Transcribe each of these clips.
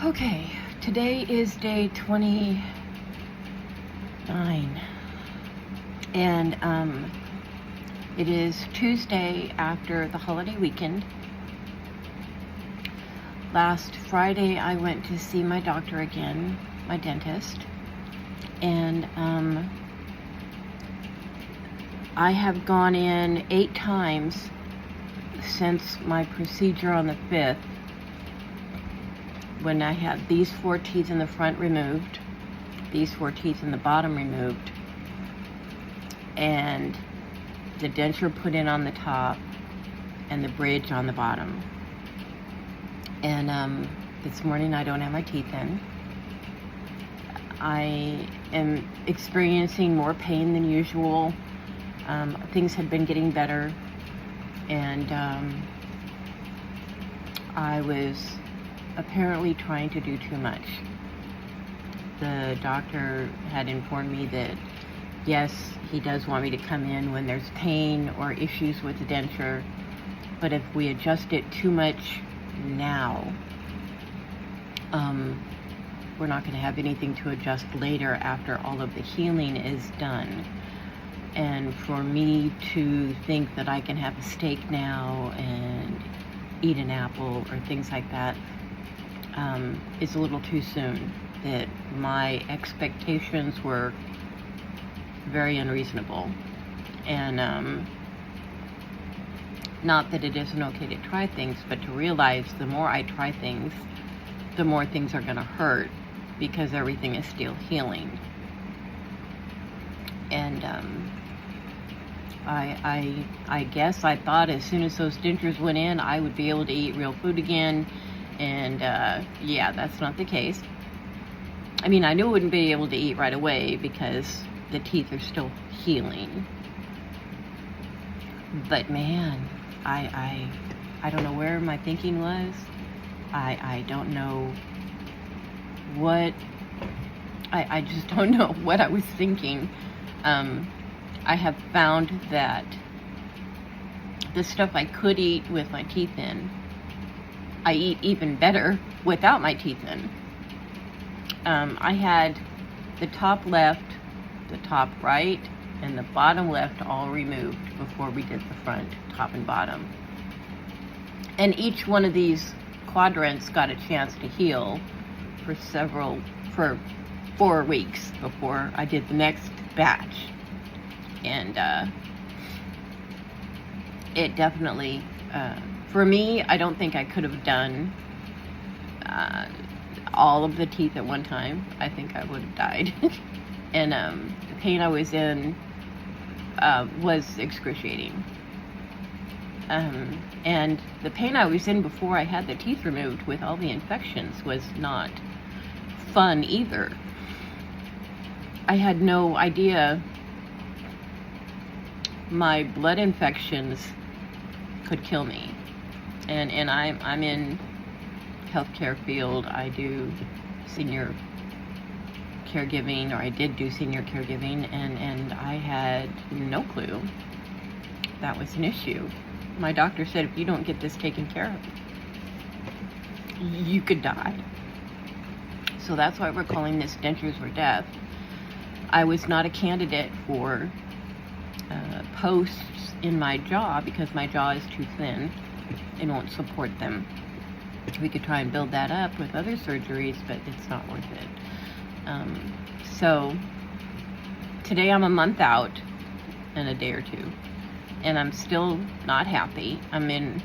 Okay, today is day 29, and it is Tuesday after the holiday weekend. Last Friday I went to see my doctor again, my dentist, and I have gone in 8 times since my procedure on the 5th, when I had these 4 teeth in the front removed, these 4 teeth in the bottom removed, and the denture put in on the top, and the bridge on the bottom. And this morning I don't have my teeth in. I am experiencing more pain than usual. Things had been getting better, and I was apparently trying to do too much. The doctor had informed me that yes, he does want me to come in when there's pain or issues with the denture, but if we adjust it too much now, we're not going to have anything to adjust later after all of the healing is done. And for me to think that I can have a steak now and eat an apple or things like that, is a little too soon. That my expectations were very unreasonable. And not that it isn't okay to try things, but to realize the more I try things, the more things are going to hurt, because everything is still healing. And I guess I thought as soon as those dentures went in, I would be able to eat real food again. And yeah, that's not the case. I mean, I knew I wouldn't be able to eat right away because the teeth are still healing. But man, I don't know where my thinking was. I don't know what, I just don't know what I was thinking. I have found that the stuff I could eat with my teeth in, I eat even better without my teeth in. I had the top left, the top right, and the bottom left all removed before we did the front, top and bottom. And each one of these quadrants got a chance to heal for 4 weeks before I did the next batch. And it definitely, for me, I don't think I could have done all of the teeth at one time. I think I would have died. And the pain I was in was excruciating. And the pain I was in before I had the teeth removed with all the infections was not fun either. I had no idea my blood infections could kill me. And I'm in healthcare field. I do senior caregiving, or I did do senior caregiving, and I had no clue that was an issue. My doctor said, if you don't get this taken care of, you could die. So that's why we're calling this dentures or death. I was not a candidate for posts in my jaw because my jaw is too thin and won't support them. We could try and build that up with other surgeries, but it's not worth it. So today I'm a month out and a day or two, and I'm still not happy. I'm in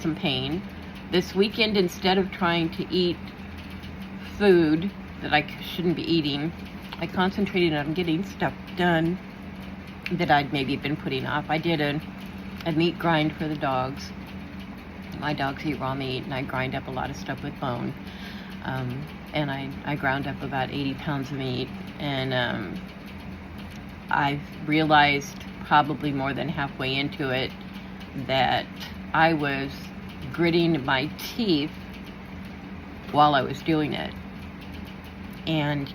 some pain. This weekend, instead of trying to eat food that I shouldn't be eating, I concentrated on getting stuff done that I'd maybe been putting off. I did a meat grind for the dogs. My dogs eat raw meat, and I grind up a lot of stuff with bone. And I ground up about 80 pounds of meat, and I've realized probably more than halfway into it that I was gritting my teeth while I was doing it. And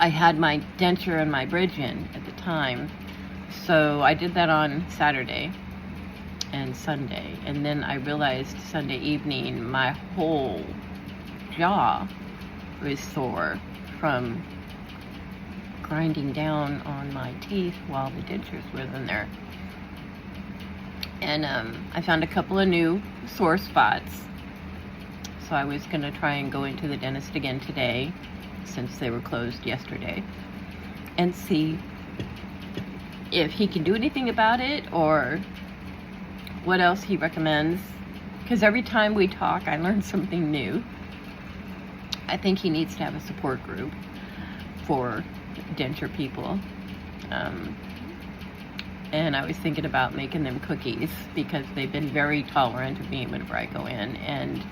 I had my denture and my bridge in at the time. So I did that on Saturday and Sunday, and then I realized Sunday evening my whole jaw was sore from grinding down on my teeth while the dentures were in there. And I found a couple of new sore spots. So I was going to try and go into the dentist again today, since they were closed yesterday, and see if he can do anything about it or what else he recommends. Because every time we talk, I learn something new. I think he needs to have a support group for denture people. And I was thinking about making them cookies, because they've been very tolerant of me whenever I go in, and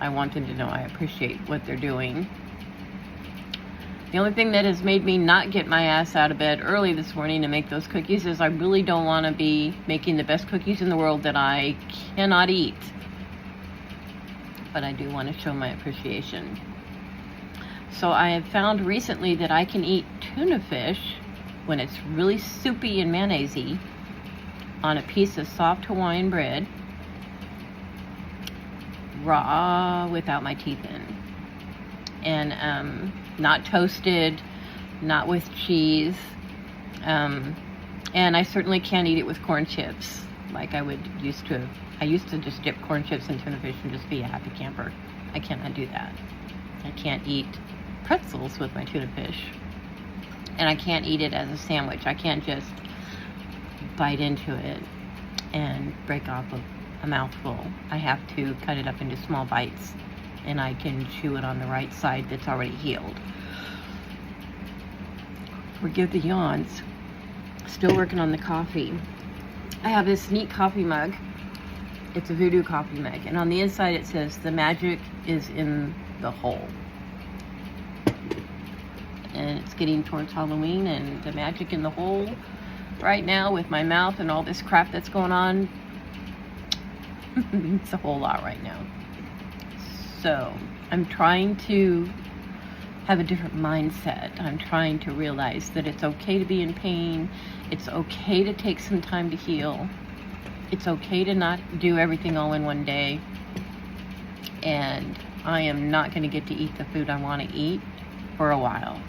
I want them to know I appreciate what they're doing. The only thing that has made me not get my ass out of bed early this morning to make those cookies is I really don't want to be making the best cookies in the world that I cannot eat. But I do want to show my appreciation. So I have found recently that I can eat tuna fish when it's really soupy and mayonnaise-y on a piece of soft Hawaiian bread, raw, without my teeth in. And not toasted, not with cheese. And I certainly can't eat it with corn chips like I used to just dip corn chips in tuna fish and just be a happy camper. I cannot do that. I can't eat pretzels with my tuna fish. And I can't eat it as a sandwich. I can't just bite into it and break off a mouthful. I have to cut it up into small bites, and I can chew it on the right side that's already healed. Forgive the yawns. Still working on the coffee. I have this neat coffee mug. It's a voodoo coffee mug, and on the inside it says, "The magic is in the hole." And it's getting towards Halloween, and the magic in the hole right now with my mouth and all this crap that's going on, it's a whole lot right now. So I'm trying to have a different mindset. I'm trying to realize that it's okay to be in pain. It's okay to take some time to heal. It's okay to not do everything all in one day. And I am not going to get to eat the food I want to eat for a while.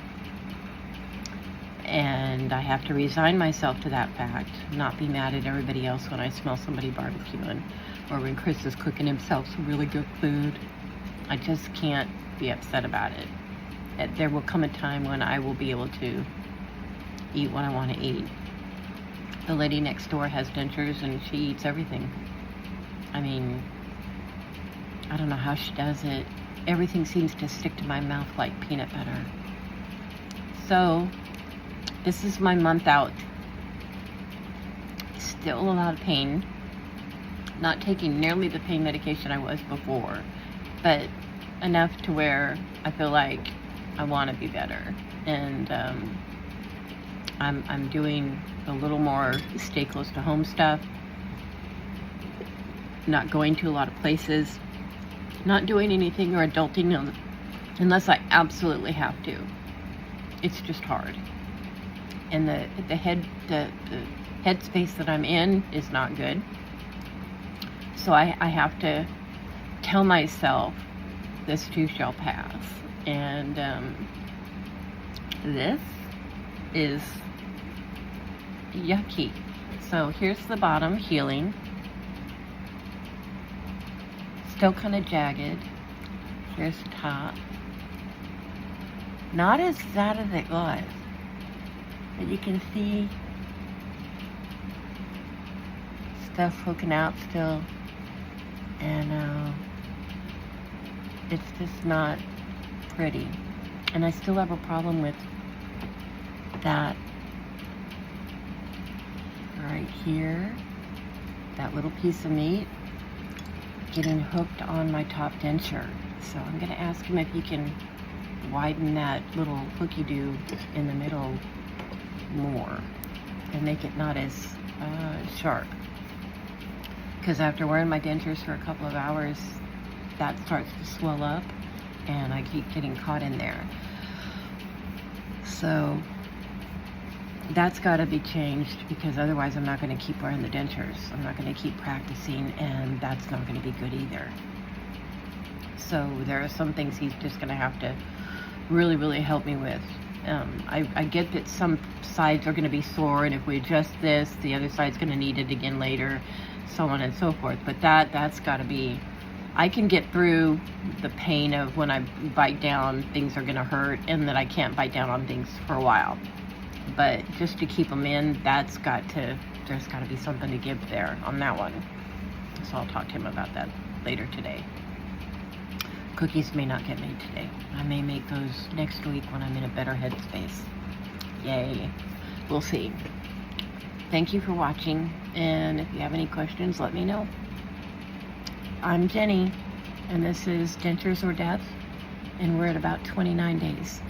And I have to resign myself to that fact, not be mad at everybody else when I smell somebody barbecuing, or when Chris is cooking himself some really good food. I just can't be upset about it. There will come a time when I will be able to eat what I want to eat. The lady next door has dentures, and she eats everything. I mean, I don't know how she does it. Everything seems to stick to my mouth like peanut butter. So this is my month out. Still a lot of pain. Not taking nearly the pain medication I was before, but enough to where I feel like I want to be better. And I'm doing a little more stay close to home stuff. Not going to a lot of places. Not doing anything or adulting unless I absolutely have to. It's just hard. And the headspace that I'm in is not good. So I have to tell myself this too shall pass. And this is yucky. So here's the bottom healing. Still kind of jagged. Here's the top. Not as bad as it was. But you can see stuff hooking out still. And it's just not pretty. And I still have a problem with that right here. That little piece of meat getting hooked on my top denture. So I'm going to ask him if he can widen that little hooky-doo in the middle more and make it not as sharp. Because after wearing my dentures for a couple of hours, that starts to swell up and I keep getting caught in there. So that's got to be changed, because otherwise I'm not going to keep wearing the dentures. I'm not going to keep practicing, and that's not going to be good either. So there are some things he's just going to have to really, really help me with. I get that some sides are going to be sore, and if we adjust this, the other side's going to need it again later, so on and so forth. But that's got to be, I can get through the pain of when I bite down, things are going to hurt, and that I can't bite down on things for a while. But just to keep them in, there's got to be something to give there on that one. So I'll talk to him about that later today. Cookies may not get made today. I may make those next week when I'm in a better headspace. Yay. We'll see. Thank you for watching, and if you have any questions, let me know. I'm Jenny, and this is Dentures or Death, and we're at about 29 days.